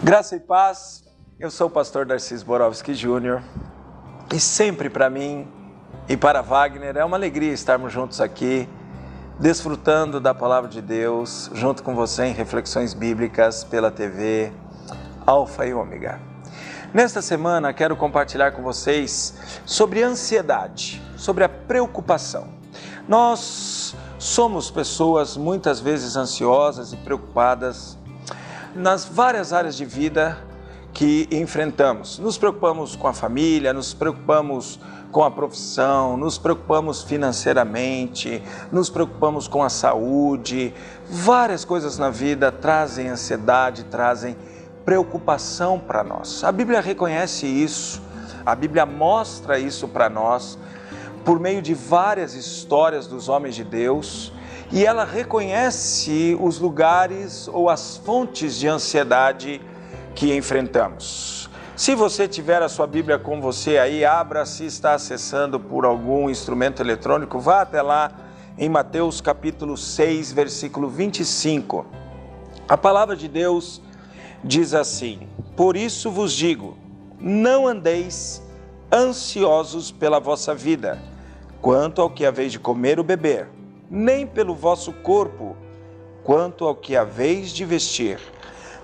Graça e paz, eu sou o pastor Darcy Zborowski Jr. e sempre para mim e para Wagner é uma alegria estarmos juntos aqui, desfrutando da palavra de Deus, junto com você em reflexões bíblicas pela TV Alfa e Ômega. Nesta semana quero compartilhar com vocês sobre ansiedade, sobre a preocupação. Nós somos pessoas muitas vezes ansiosas e preocupadas nas várias áreas de vida que enfrentamos. Nos preocupamos com a família, nos preocupamos com a profissão, nos preocupamos financeiramente, nos preocupamos com a saúde. Várias coisas na vida trazem ansiedade, trazem preocupação para nós. A Bíblia reconhece isso, a Bíblia mostra isso para nós por meio de várias histórias dos homens de Deus. E ela reconhece os lugares ou as fontes de ansiedade que enfrentamos. Se você tiver a sua Bíblia com você aí, abra, se está acessando por algum instrumento eletrônico, vá até lá em Mateus capítulo 6, versículo 25. A palavra de Deus diz assim: por isso vos digo, não andeis ansiosos pela vossa vida, quanto ao que haveis de comer ou beber, nem pelo vosso corpo, quanto ao que haveis de vestir.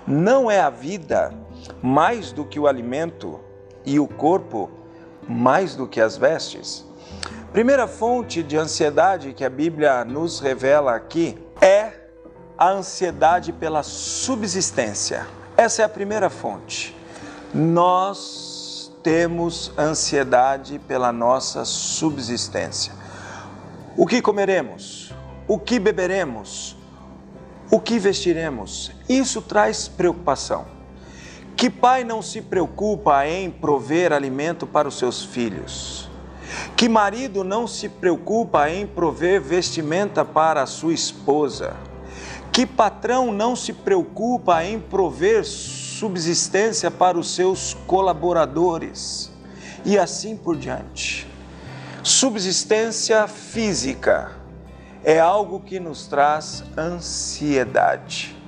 Não é a vida mais do que o alimento, e o corpo mais do que as vestes? Primeira fonte de ansiedade que a Bíblia nos revela aqui é a ansiedade pela subsistência. Essa é a primeira fonte. Nós temos ansiedade pela nossa subsistência. O que comeremos? O que beberemos? O que vestiremos? Isso traz preocupação. Que pai não se preocupa em prover alimento para os seus filhos? Que marido não se preocupa em prover vestimenta para a sua esposa? Que patrão não se preocupa em prover subsistência para os seus colaboradores? E assim por diante. Subsistência física é algo que nos traz ansiedade.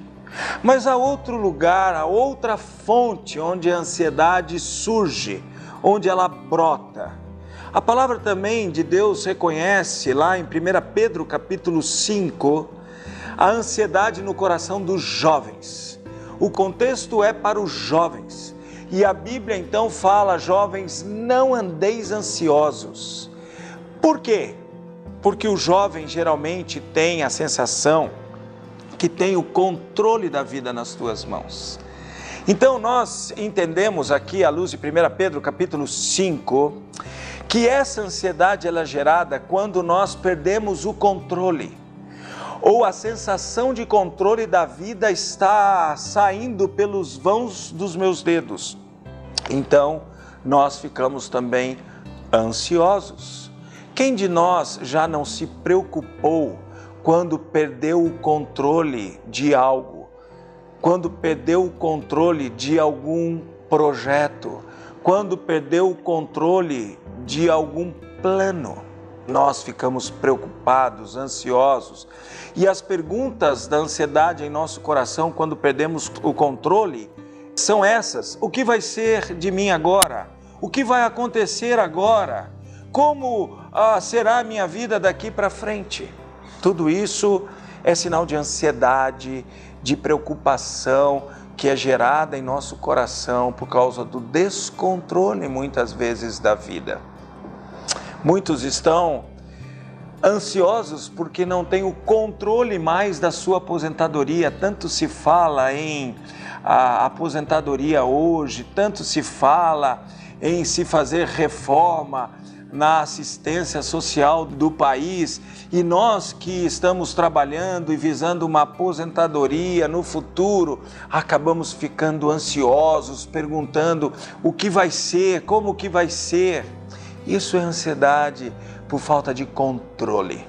Mas há outro lugar, há outra fonte onde a ansiedade surge, onde ela brota. A palavra também de Deus reconhece lá em 1 Pedro capítulo 5, a ansiedade no coração dos jovens. O contexto é para os jovens. E a Bíblia então fala: jovens, não andeis ansiosos. Por quê? Porque o jovem geralmente tem a sensação que tem o controle da vida nas tuas mãos. Então nós entendemos aqui, à luz de 1 Pedro capítulo 5, que essa ansiedade ela é gerada quando nós perdemos o controle, ou a sensação de controle da vida está saindo pelos vãos dos meus dedos. Então nós ficamos também ansiosos. Quem de nós já não se preocupou quando perdeu o controle de algo? Quando perdeu o controle de algum projeto? Quando perdeu o controle de algum plano? Nós ficamos preocupados, ansiosos. E as perguntas da ansiedade em nosso coração quando perdemos o controle são essas: o que vai ser de mim agora? O que vai acontecer agora? Como será a minha vida daqui para frente? Tudo isso é sinal de ansiedade, de preocupação que é gerada em nosso coração por causa do descontrole muitas vezes da vida. Muitos estão ansiosos porque não têm o controle mais da sua aposentadoria. Tanto se fala em aposentadoria hoje, tanto se fala em se fazer reforma na assistência social do país, e nós que estamos trabalhando e visando uma aposentadoria no futuro, acabamos ficando ansiosos, perguntando o que vai ser, como que vai ser. Isso é ansiedade por falta de controle.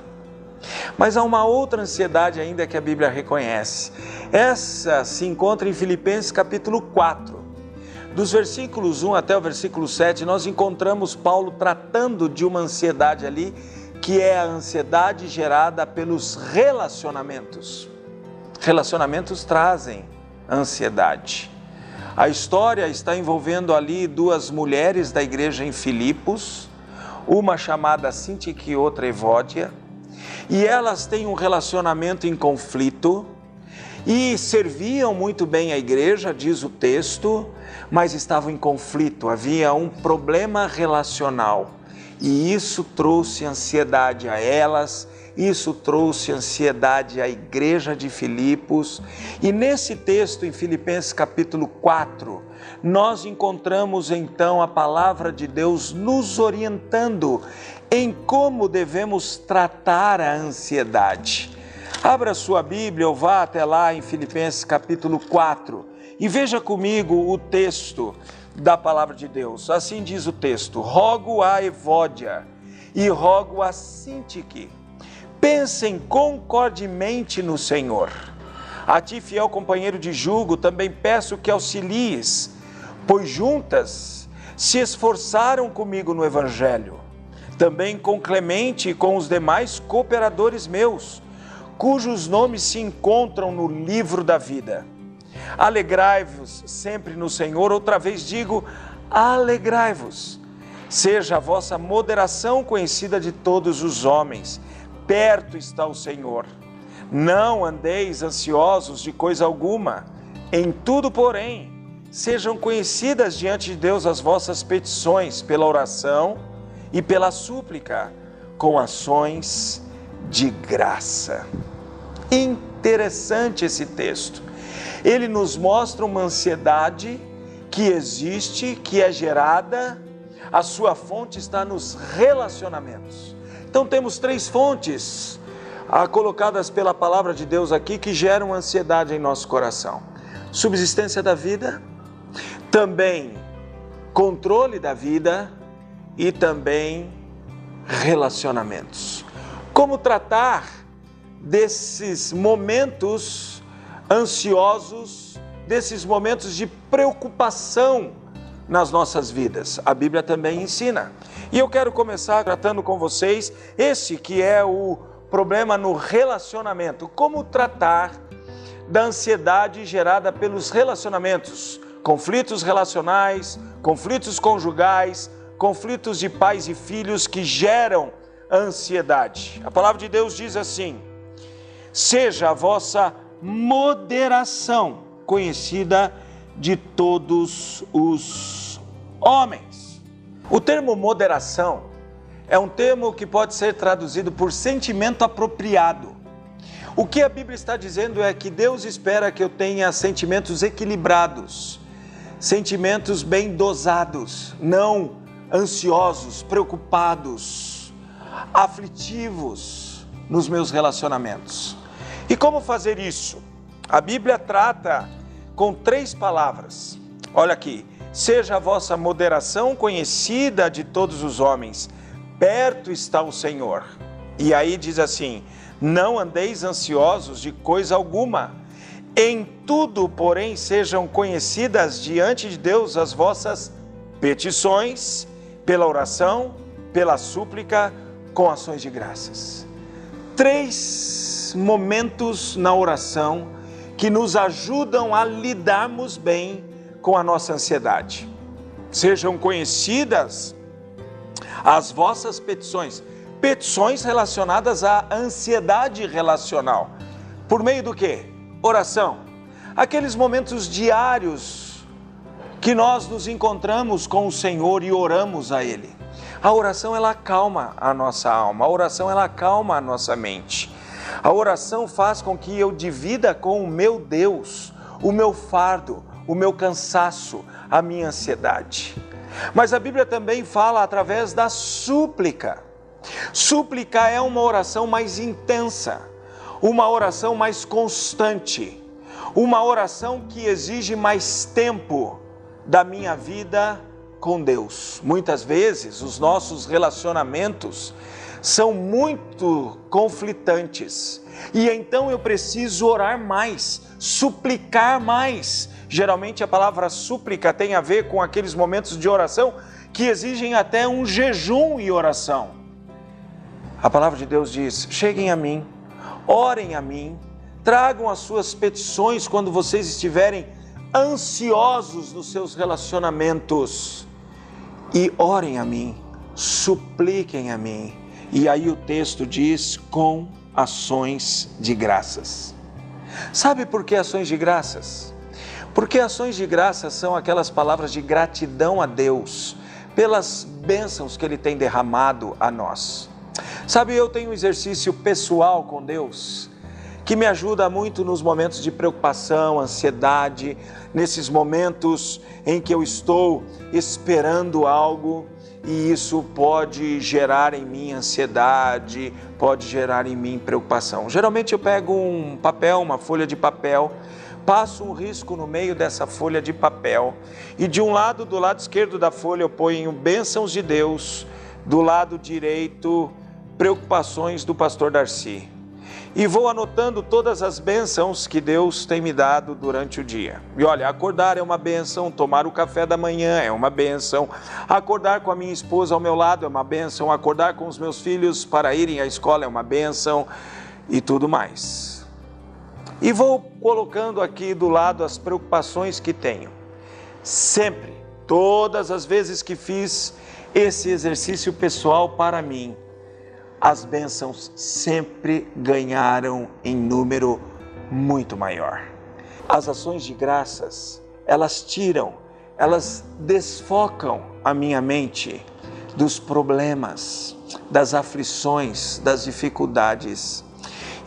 Mas há uma outra ansiedade ainda que a Bíblia reconhece. Essa se encontra em Filipenses capítulo 4. Dos versículos 1 até o versículo 7, nós encontramos Paulo tratando de uma ansiedade ali, que é a ansiedade gerada pelos relacionamentos. Relacionamentos trazem ansiedade. A história está envolvendo ali duas mulheres da igreja em Filipos, uma chamada Sintique e outra Evódia, e elas têm um relacionamento em conflito e serviam muito bem a igreja, diz o texto, mas estavam em conflito, havia um problema relacional e isso trouxe ansiedade a elas. Isso trouxe ansiedade à igreja de Filipos. E nesse texto, em Filipenses capítulo 4, nós encontramos então a palavra de Deus nos orientando em como devemos tratar a ansiedade. Abra sua Bíblia ou vá até lá em Filipenses capítulo 4 e veja comigo o texto da palavra de Deus. Assim diz o texto: rogo a Evódia e rogo a Sintique, pensem concordemente no Senhor. A ti, fiel companheiro de jugo, também peço que auxilies, pois juntas se esforçaram comigo no Evangelho. Também com Clemente e com os demais cooperadores meus, cujos nomes se encontram no livro da vida. Alegrai-vos sempre no Senhor, outra vez digo, alegrai-vos. Seja a vossa moderação conhecida de todos os homens. Perto está o Senhor. Não andeis ansiosos de coisa alguma. Em tudo, porém, sejam conhecidas diante de Deus as vossas petições pela oração e pela súplica, com ações de graça. Interessante esse texto. Ele nos mostra uma ansiedade que existe, que é gerada, a sua fonte está nos relacionamentos. Então temos três fontes colocadas pela palavra de Deus aqui que geram ansiedade em nosso coração. Subsistência da vida, também controle da vida e também relacionamentos. Como tratar desses momentos ansiosos, desses momentos de preocupação nas nossas vidas? A Bíblia também ensina. E eu quero começar tratando com vocês esse que é o problema no relacionamento. Como tratar da ansiedade gerada pelos relacionamentos, conflitos relacionais, conflitos conjugais, conflitos de pais e filhos que geram ansiedade. A palavra de Deus diz assim: seja a vossa moderação conhecida de todos os homens. O termo moderação é um termo que pode ser traduzido por sentimento apropriado. O que a Bíblia está dizendo é que Deus espera que eu tenha sentimentos equilibrados, sentimentos bem dosados, não ansiosos, preocupados, aflitivos nos meus relacionamentos. E como fazer isso? A Bíblia trata com três palavras. Olha aqui: seja a vossa moderação conhecida de todos os homens, perto está o Senhor. E aí diz assim: não andeis ansiosos de coisa alguma, em tudo, porém, sejam conhecidas diante de Deus as vossas petições, pela oração, pela súplica, com ações de graças. Três momentos na oração que nos ajudam a lidarmos bem com a nossa ansiedade. Sejam conhecidas as vossas petições, petições relacionadas à ansiedade relacional. Por meio do quê? Oração. Aqueles momentos diários que nós nos encontramos com o Senhor e oramos a Ele. A oração, ela acalma a nossa alma, a oração, ela acalma a nossa mente. A oração faz com que eu divida com o meu Deus o meu fardo, o meu cansaço, a minha ansiedade. Mas a Bíblia também fala através da súplica. Súplica é uma oração mais intensa, uma oração mais constante, uma oração que exige mais tempo da minha vida com Deus. Muitas vezes os nossos relacionamentos são muito conflitantes e então eu preciso orar mais, suplicar mais. Geralmente a palavra súplica tem a ver com aqueles momentos de oração que exigem até um jejum e oração. A palavra de Deus diz: cheguem a mim, orem a mim, tragam as suas petições quando vocês estiverem ansiosos nos seus relacionamentos, e orem a mim, supliquem a mim. E aí o texto diz, com ações de graças. Sabe por que ações de graças? Porque ações de graças são aquelas palavras de gratidão a Deus pelas bênçãos que Ele tem derramado a nós. Sabe, eu tenho um exercício pessoal com Deus que me ajuda muito nos momentos de preocupação, ansiedade, nesses momentos em que eu estou esperando algo e isso pode gerar em mim ansiedade, pode gerar em mim preocupação. Geralmente eu pego um papel, uma folha de papel, passo um risco no meio dessa folha de papel e de um lado, do lado esquerdo da folha, eu ponho bênçãos de Deus, do lado direito, preocupações do pastor Darcy. E vou anotando todas as bênçãos que Deus tem me dado durante o dia. E olha, acordar é uma bênção, tomar o café da manhã é uma bênção, acordar com a minha esposa ao meu lado é uma bênção, acordar com os meus filhos para irem à escola é uma bênção e tudo mais. E vou colocando aqui do lado as preocupações que tenho. Sempre, todas as vezes que fiz esse exercício pessoal para mim, as bênçãos sempre ganharam em número muito maior. As ações de graças, elas desfocam a minha mente dos problemas, das aflições, das dificuldades.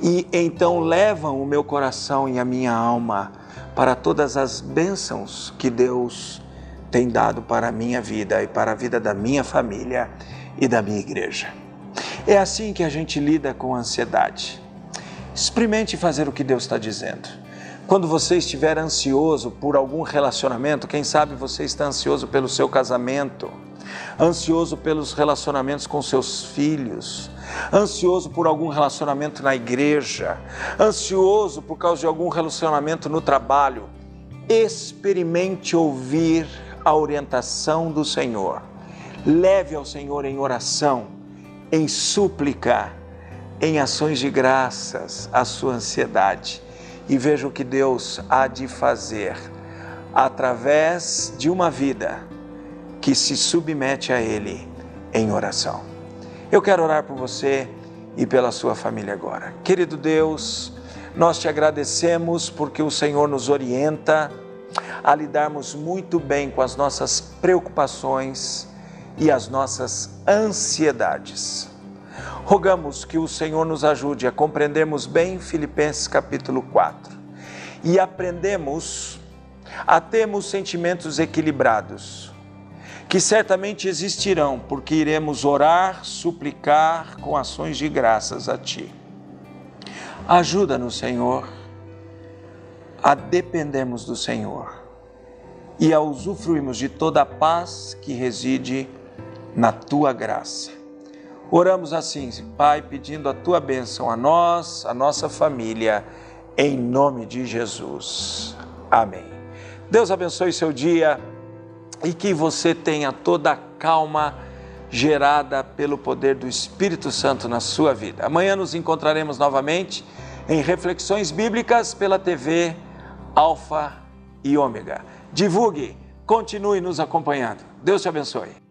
E então levam o meu coração e a minha alma para todas as bênçãos que Deus tem dado para a minha vida e para a vida da minha família e da minha igreja. É assim que a gente lida com a ansiedade. Experimente fazer o que Deus está dizendo. Quando você estiver ansioso por algum relacionamento, quem sabe você está ansioso pelo seu casamento, ansioso pelos relacionamentos com seus filhos, ansioso por algum relacionamento na igreja, ansioso por causa de algum relacionamento no trabalho, experimente ouvir a orientação do Senhor. Leve ao Senhor em oração, em súplica, em ações de graças, a sua ansiedade. E veja o que Deus há de fazer através de uma vida que se submete a Ele em oração. Eu quero orar por você e pela sua família agora. Querido Deus, nós te agradecemos porque o Senhor nos orienta a lidarmos muito bem com as nossas preocupações e as nossas ansiedades. Rogamos que o Senhor nos ajude a compreendermos bem Filipenses capítulo 4 e aprendemos a termos sentimentos equilibrados, que certamente existirão, porque iremos orar, suplicar com ações de graças a Ti. Ajuda-nos, Senhor, a dependermos do Senhor e a usufruirmos de toda a paz que reside na Tua graça. Oramos assim, Pai, pedindo a Tua bênção a nós, a nossa família, em nome de Jesus. Amém. Deus abençoe seu dia e que você tenha toda a calma gerada pelo poder do Espírito Santo na sua vida. Amanhã nos encontraremos novamente em Reflexões Bíblicas pela TV Alfa e Ômega. Divulgue, continue nos acompanhando. Deus te abençoe.